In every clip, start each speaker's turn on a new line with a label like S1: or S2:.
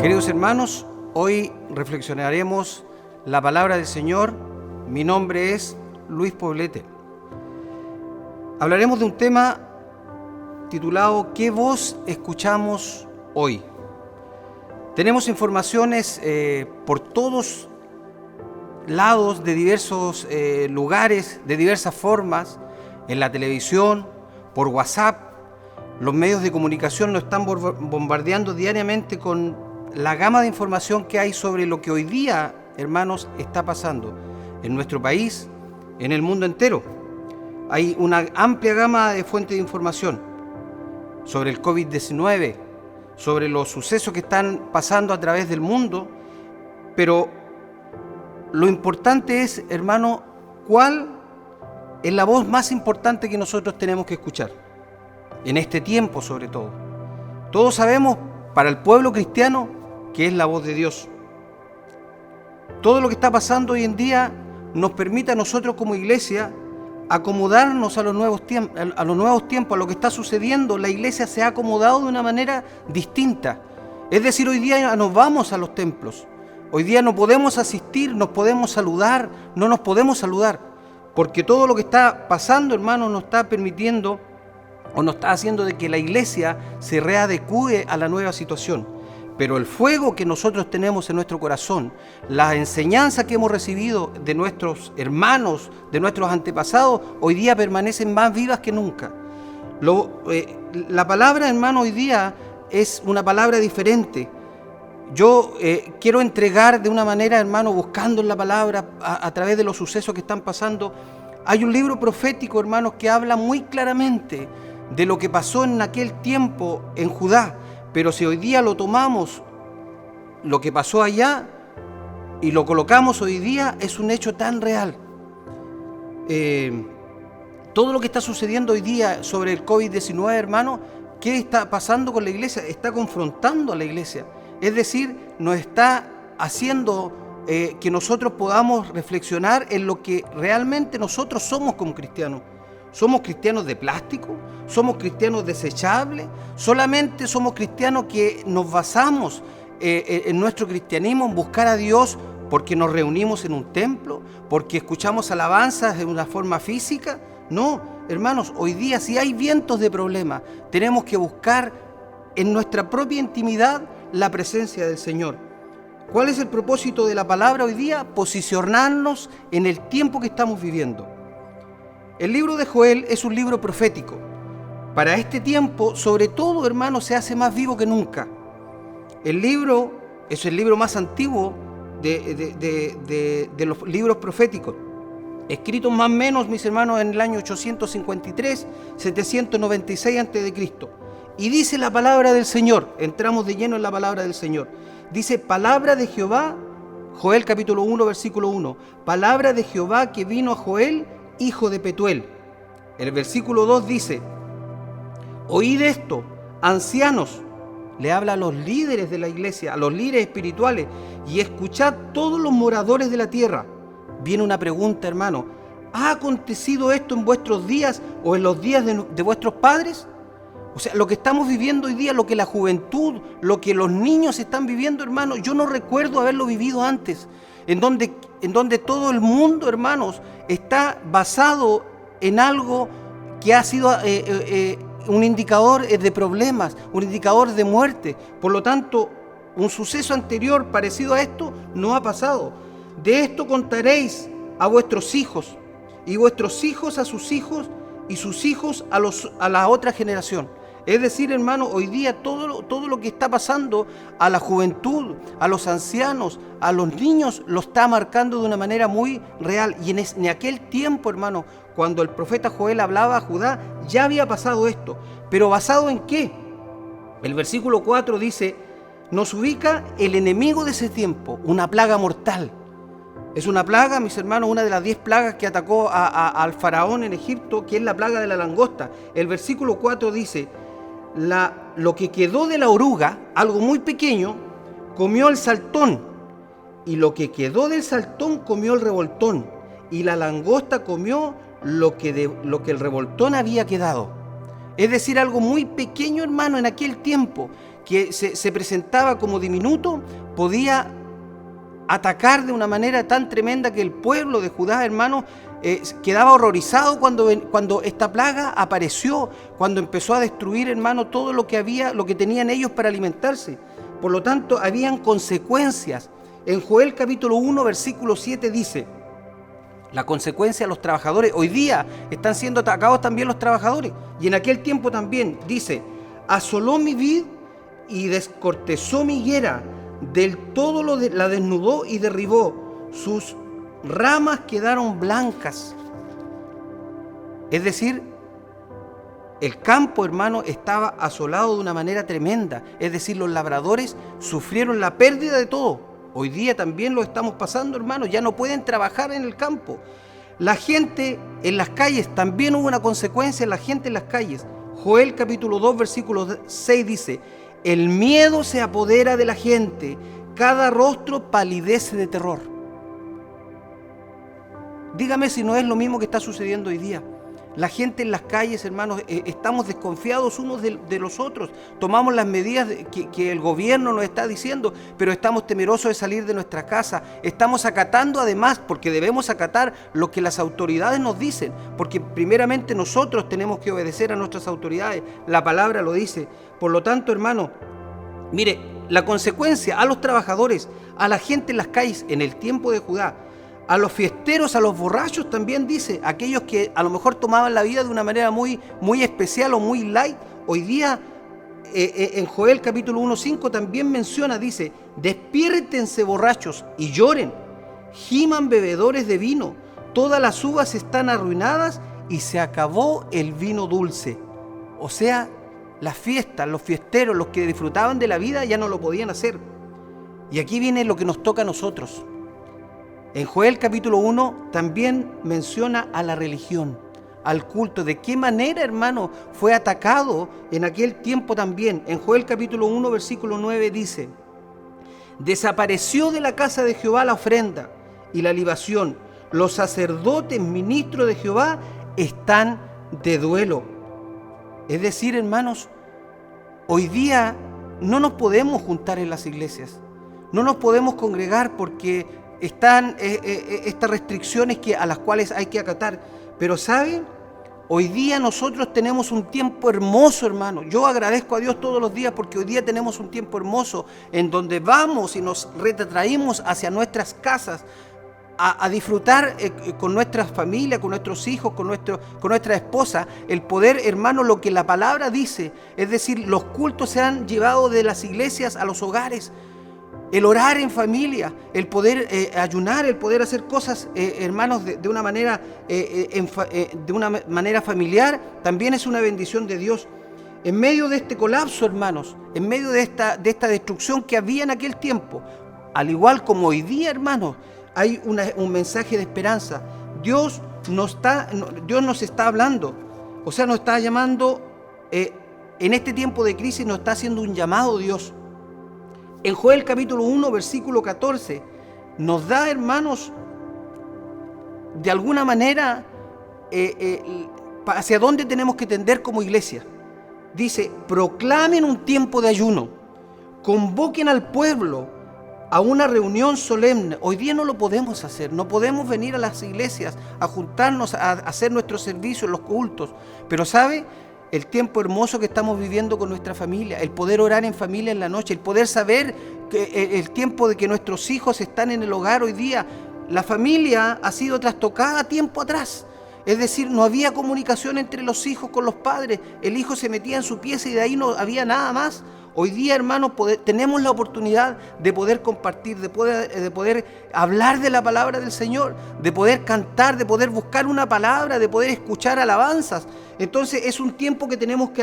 S1: Queridos hermanos, hoy reflexionaremos la palabra del Señor. Mi nombre es Luis Poblete. Hablaremos de un tema titulado ¿Qué voz escuchamos hoy? Tenemos informaciones por todos lados, de diversos lugares, de diversas formas, en la televisión, por WhatsApp. Los medios de comunicación nos están bombardeando diariamente con la gama de información que hay sobre lo que hoy día, hermanos, está pasando en nuestro país, en el mundo entero. Hay una amplia gama de fuentes de información sobre el COVID-19, sobre los sucesos que están pasando a través del mundo, pero lo importante es, hermano, ¿cuál es la voz más importante que nosotros tenemos que escuchar? En este tiempo, sobre todo. Todos sabemos, para el pueblo cristiano, que es la voz de Dios. Todo lo que está pasando hoy en día nos permite a nosotros como iglesia acomodarnos a los nuevos tiempos, a lo que está sucediendo. La iglesia se ha acomodado de una manera distinta. Es decir, hoy día nos vamos a los templos. Hoy día no podemos asistir, nos podemos saludar, no nos podemos saludar, porque todo lo que está pasando, hermano, nos está permitiendo o nos está haciendo de que la iglesia se readecúe a la nueva situación. Pero el fuego que nosotros tenemos en nuestro corazón, la enseñanza que hemos recibido de nuestros hermanos, de nuestros antepasados, hoy día permanecen más vivas que nunca. La palabra, hermano, hoy día es una palabra diferente. Yo quiero entregar de una manera, hermano, buscando en la palabra a través de los sucesos que están pasando. Hay un libro profético, hermanos, que habla muy claramente de lo que pasó en aquel tiempo en Judá. Pero si hoy día lo tomamos, lo que pasó allá, y lo colocamos hoy día, es un hecho tan real. Todo lo que está sucediendo hoy día sobre el COVID-19, hermano, ¿qué está pasando con la iglesia? Está confrontando a la iglesia. Es decir, nos está haciendo que nosotros podamos reflexionar en lo que realmente nosotros somos como cristianos. ¿Somos cristianos de plástico? ¿Somos cristianos desechables? ¿Solamente somos cristianos que nos basamos en nuestro cristianismo en buscar a Dios porque nos reunimos en un templo? ¿Porque escuchamos alabanzas de una forma física? No, hermanos, hoy día si hay vientos de problemas, tenemos que buscar en nuestra propia intimidad la presencia del Señor. ¿Cuál es el propósito de la palabra hoy día? Posicionarnos en el tiempo que estamos viviendo. El libro de Joel es un libro profético. Para este tiempo, sobre todo, hermano, se hace más vivo que nunca. El libro es el libro más antiguo de los libros proféticos, escritos más o menos, mis hermanos, en el año 853, 796 a.C. Y dice la palabra del Señor, entramos de lleno en la palabra del Señor. Dice, palabra de Jehová, Joel capítulo 1, versículo 1, palabra de Jehová que vino a Joel, hijo de Petuel. El versículo 2 dice, oíd esto, ancianos, le habla a los líderes de la iglesia, a los líderes espirituales, y escuchad todos los moradores de la tierra. Viene una pregunta, hermano, ¿ha acontecido esto en vuestros días o en los días de vuestros padres? O sea, lo que estamos viviendo hoy día, lo que la juventud, lo que los niños están viviendo, hermano, yo no recuerdo haberlo vivido antes, en donde todo el mundo, hermanos, está basado en algo que ha sido un indicador de problemas, un indicador de muerte. Por lo tanto, un suceso anterior parecido a esto no ha pasado. De esto contaréis a vuestros hijos, y vuestros hijos a sus hijos, y sus hijos a la otra generación. Es decir, hermano, hoy día todo lo que está pasando a la juventud, a los ancianos, a los niños, lo está marcando de una manera muy real. Y en aquel tiempo, hermano, cuando el profeta Joel hablaba a Judá, ya había pasado esto. ¿Pero basado en qué? El versículo 4 dice, nos ubica el enemigo de ese tiempo, una plaga mortal. Es una plaga, mis hermanos, una de las 10 plagas que atacó al faraón en Egipto, que es la plaga de la langosta. El versículo 4 dice, lo que quedó de la oruga, algo muy pequeño, comió el saltón, y lo que quedó del saltón comió el revoltón, y la langosta comió lo que el revoltón había quedado. Es decir, algo muy pequeño, hermano, en aquel tiempo, que se presentaba como diminuto, podía atacar de una manera tan tremenda que el pueblo de Judá, hermanos, quedaba horrorizado cuando esta plaga apareció, cuando empezó a destruir, hermano, todo lo que tenían ellos para alimentarse. Por lo tanto, habían consecuencias. En Joel capítulo 1, versículo 7 dice, la consecuencia a los trabajadores, hoy día están siendo atacados también los trabajadores, y en aquel tiempo también, dice, asoló mi vid y descortezó mi higuera, del todo la desnudó y derribó, sus ramas quedaron blancas. Es decir, el campo, hermano, estaba asolado de una manera tremenda. Es decir, los labradores sufrieron la pérdida de todo. Hoy día también lo estamos pasando, hermano. Ya no pueden trabajar en el campo. La gente en las calles, también hubo una consecuencia en la gente en las calles. Joel capítulo 2, versículo 6 dice, el miedo se apodera de la gente, cada rostro palidece de terror. Dígame si no es lo mismo que está sucediendo hoy día. La gente en las calles, hermanos, estamos desconfiados unos de los otros. Tomamos las medidas que el gobierno nos está diciendo, pero estamos temerosos de salir de nuestra casa. Estamos acatando además, porque debemos acatar lo que las autoridades nos dicen, porque primeramente nosotros tenemos que obedecer a nuestras autoridades. La palabra lo dice. Por lo tanto, hermano, mire, la consecuencia a los trabajadores, a la gente en las calles en el tiempo de Judá, a los fiesteros, a los borrachos también dice, aquellos que a lo mejor tomaban la vida de una manera muy especial o muy light. Hoy día en Joel capítulo 1:5 también menciona, dice, despiértense borrachos y lloren, giman bebedores de vino, todas las uvas están arruinadas y se acabó el vino dulce. O sea, las fiestas, los fiesteros, los que disfrutaban de la vida ya no lo podían hacer. Y aquí viene lo que nos toca a nosotros. En Joel capítulo 1 también menciona a la religión, al culto. ¿De qué manera, hermano, fue atacado en aquel tiempo también? En Joel capítulo 1, versículo 9 dice, desapareció de la casa de Jehová la ofrenda y la libación. Los sacerdotes, ministros de Jehová, están de duelo. Es decir, hermanos, hoy día no nos podemos juntar en las iglesias, no nos podemos congregar porque están estas restricciones a las cuales hay que acatar. Pero ¿saben? Hoy día nosotros tenemos un tiempo hermoso, hermano. Yo agradezco a Dios todos los días porque hoy día tenemos un tiempo hermoso en donde vamos y nos retrotraímos hacia nuestras casas a disfrutar con nuestras familias, con nuestros hijos, con nuestra esposa, el poder, hermano, lo que la palabra dice. Es decir, los cultos se han llevado de las iglesias a los hogares. El orar en familia, el poder ayunar, el poder hacer cosas, hermanos, de una manera familiar, también es una bendición de Dios. En medio de este colapso, hermanos, en medio de esta destrucción que había en aquel tiempo, al igual como hoy día, hermanos, hay un mensaje de esperanza. Dios nos está hablando, o sea, nos está llamando, en este tiempo de crisis nos está haciendo un llamado Dios. En Joel capítulo 1, versículo 14, nos da, hermanos, de alguna manera, hacia dónde tenemos que tender como iglesia. Dice, proclamen un tiempo de ayuno, convoquen al pueblo a una reunión solemne. Hoy día no lo podemos hacer, no podemos venir a las iglesias a juntarnos a hacer nuestros servicios, los cultos. Pero ¿sabe? El tiempo hermoso que estamos viviendo con nuestra familia, el poder orar en familia en la noche, el poder saber que el tiempo de que nuestros hijos están en el hogar hoy día. La familia ha sido trastocada tiempo atrás. Es decir, no había comunicación entre los hijos con los padres. El hijo se metía en su pieza y de ahí no había nada más. Hoy día, hermanos, tenemos la oportunidad de poder compartir, de poder hablar de la palabra del Señor, de poder cantar, de poder buscar una palabra, de poder escuchar alabanzas. Entonces es un tiempo que tenemos que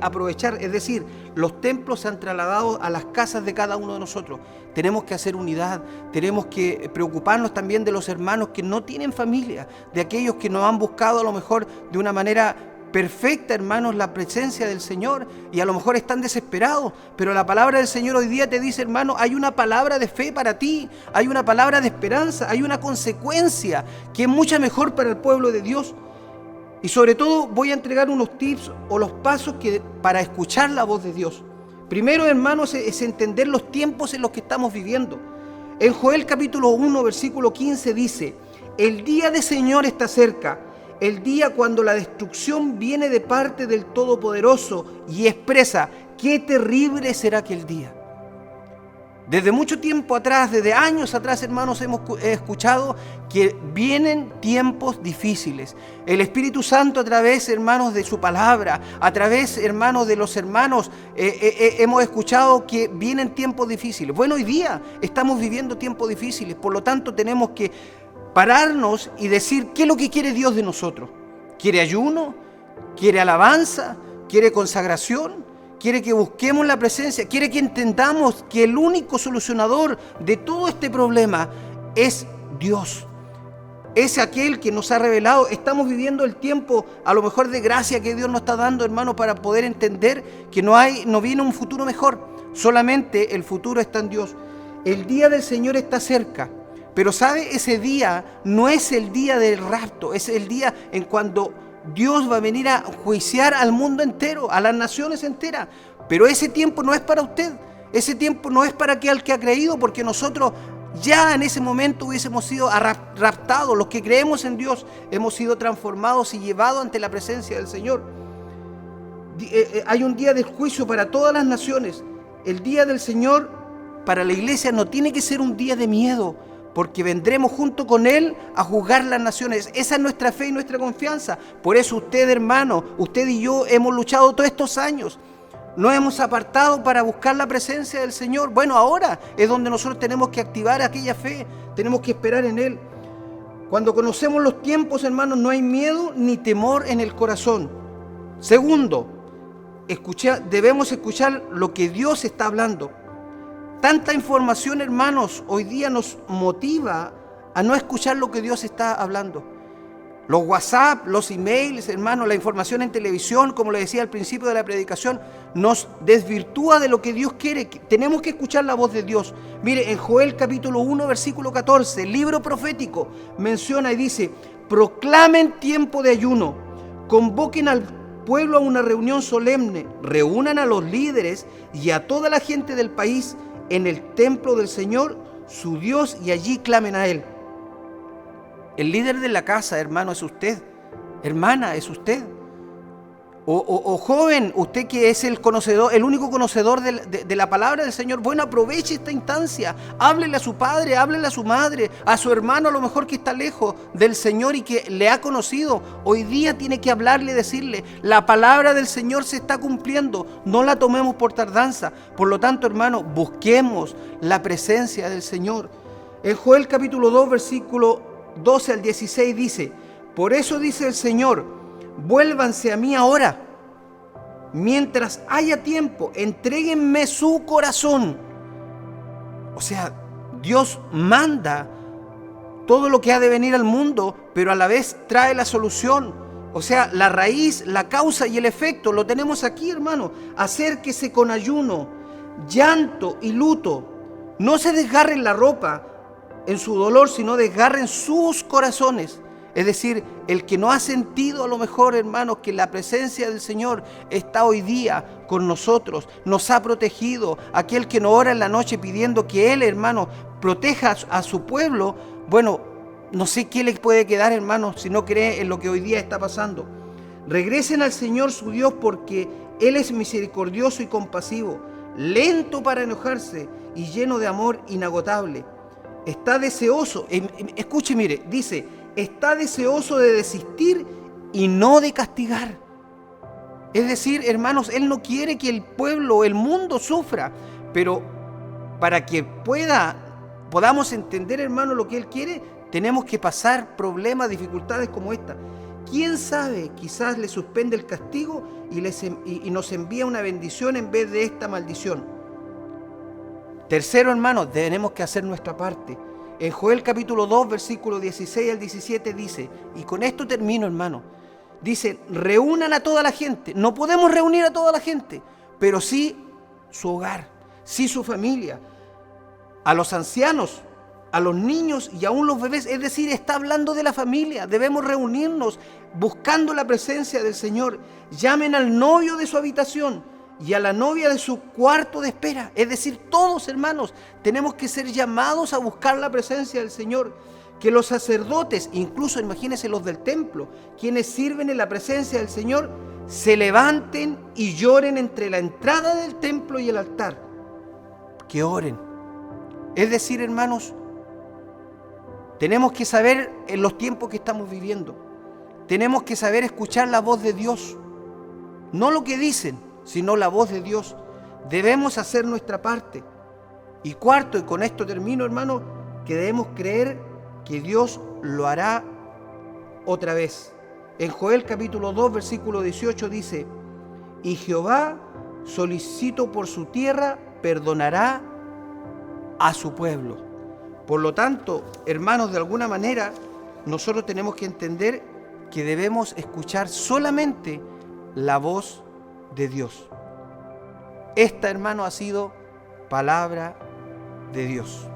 S1: aprovechar. Es decir, los templos se han trasladado a las casas de cada uno de nosotros. Tenemos que hacer unidad, tenemos que preocuparnos también de los hermanos que no tienen familia, de aquellos que nos han buscado a lo mejor de una manera perfecta, hermanos, la presencia del Señor, y a lo mejor están desesperados, pero la palabra del Señor hoy día te dice, hermano, hay una palabra de fe para ti, hay una palabra de esperanza, hay una consecuencia que es mucho mejor para el pueblo de Dios. Y sobre todo voy a entregar unos tips o los pasos para escuchar la voz de Dios, Primero, hermanos, es entender los tiempos en los que estamos viviendo. En Joel capítulo 1, versículo 15 dice: el día del Señor está cerca, el día cuando la destrucción viene de parte del Todopoderoso y expresa: qué terrible será aquel día. Desde mucho tiempo atrás, desde años atrás, hermanos, hemos escuchado que vienen tiempos difíciles. El Espíritu Santo, a través, hermanos, de su palabra, a través, hermanos, de los hermanos, hemos escuchado que vienen tiempos difíciles. Bueno, hoy día estamos viviendo tiempos difíciles, por lo tanto tenemos que pararnos y decir qué es lo que quiere Dios de nosotros. ¿Quiere ayuno? ¿Quiere alabanza? ¿Quiere consagración? Quiere que busquemos la presencia, quiere que entendamos que el único solucionador de todo este problema es Dios. Es aquel que nos ha revelado. Estamos viviendo el tiempo, a lo mejor, de gracia que Dios nos está dando, hermano, para poder entender que no viene un futuro mejor. Solamente el futuro está en Dios. El día del Señor está cerca. Pero ¿sabe? Ese día no es el día del rapto, es el día en cuando Dios va a venir a juiciar al mundo entero, a las naciones enteras. Pero ese tiempo no es para usted, ese tiempo no es para aquel que ha creído, porque nosotros ya en ese momento hubiésemos sido raptados. Los que creemos en Dios hemos sido transformados y llevados ante la presencia del Señor. Hay un día del juicio para todas las naciones. El día del Señor para la iglesia no tiene que ser un día de miedo, porque vendremos junto con Él a juzgar las naciones. Esa es nuestra fe y nuestra confianza. Por eso usted, hermano, usted y yo hemos luchado todos estos años. Nos hemos apartado para buscar la presencia del Señor. Bueno, ahora es donde nosotros tenemos que activar aquella fe. Tenemos que esperar en Él. Cuando conocemos los tiempos, hermanos, no hay miedo ni temor en el corazón. Segundo, debemos escuchar lo que Dios está hablando. Tanta información, hermanos, hoy día nos motiva a no escuchar lo que Dios está hablando. Los WhatsApp, los emails, hermanos, la información en televisión, como le decía al principio de la predicación, nos desvirtúa de lo que Dios quiere. Tenemos que escuchar la voz de Dios. Mire, en Joel capítulo 1, versículo 14, el libro profético menciona y dice: proclamen tiempo de ayuno, convoquen al pueblo a una reunión solemne, reúnan a los líderes y a toda la gente del país en el templo del Señor, su Dios, y allí clamen a Él. El líder de la casa, hermano, es usted. Hermana, es usted. O joven, usted que es el conocedor, el único conocedor de la palabra del Señor. Bueno, aproveche esta instancia. Háblele a su padre, háblele a su madre, a su hermano, a lo mejor que está lejos del Señor y que le ha conocido. Hoy día tiene que hablarle y decirle: la palabra del Señor se está cumpliendo. No la tomemos por tardanza. Por lo tanto, hermano, busquemos la presencia del Señor. En Joel capítulo 2, versículo 12 al 16 dice: por eso dice el Señor, vuélvanse a mí ahora, mientras haya tiempo, entréguenme su corazón. O sea, Dios manda todo lo que ha de venir al mundo, pero a la vez trae la solución. O sea, la raíz, la causa y el efecto lo tenemos aquí, hermano. Acérquese con ayuno, llanto y luto. No se desgarren la ropa en su dolor, sino desgarren sus corazones. Es decir, el que no ha sentido a lo mejor, hermanos, que la presencia del Señor está hoy día con nosotros, nos ha protegido, aquel que no ora en la noche pidiendo que Él, hermano, proteja a su pueblo, bueno, no sé qué le puede quedar, hermano, si no cree en lo que hoy día está pasando. Regresen al Señor su Dios, porque Él es misericordioso y compasivo, lento para enojarse y lleno de amor inagotable. Está deseoso, escuche, mire, dice: está deseoso de desistir y no de castigar. Es decir, hermanos, Él no quiere que el pueblo, el mundo sufra, pero para que podamos entender, hermanos, lo que Él quiere, tenemos que pasar problemas, dificultades como esta. ¿Quién sabe? Quizás le suspende el castigo y nos envía una bendición en vez de esta maldición. Tercero, hermanos, tenemos que hacer nuestra parte. En Joel capítulo 2, versículo 16 al 17 dice, y con esto termino, hermano, dice: reúnan a toda la gente. No podemos reunir a toda la gente, pero sí su hogar, sí su familia, a los ancianos, a los niños y aún los bebés. Es decir, está hablando de la familia. Debemos reunirnos buscando la presencia del Señor. Llamen al novio de su habitación y a la novia de su cuarto de espera. Es decir, todos, hermanos, tenemos que ser llamados a buscar la presencia del Señor. Que los sacerdotes, incluso imagínense los del templo, quienes sirven en la presencia del Señor, se levanten y lloren entre la entrada del templo y el altar. Que oren. Es decir, hermanos, tenemos que saber en los tiempos que estamos viviendo. Tenemos que saber escuchar la voz de Dios. No lo que dicen, sino la voz de Dios. Debemos hacer nuestra parte. Y cuarto, y con esto termino, hermano, que debemos creer que Dios lo hará otra vez. En Joel capítulo 2, versículo 18 dice: y Jehová, solicito por su tierra, perdonará a su pueblo. Por lo tanto, hermanos, de alguna manera, nosotros tenemos que entender que debemos escuchar solamente la voz de Dios. Esta, hermano, ha sido palabra de Dios.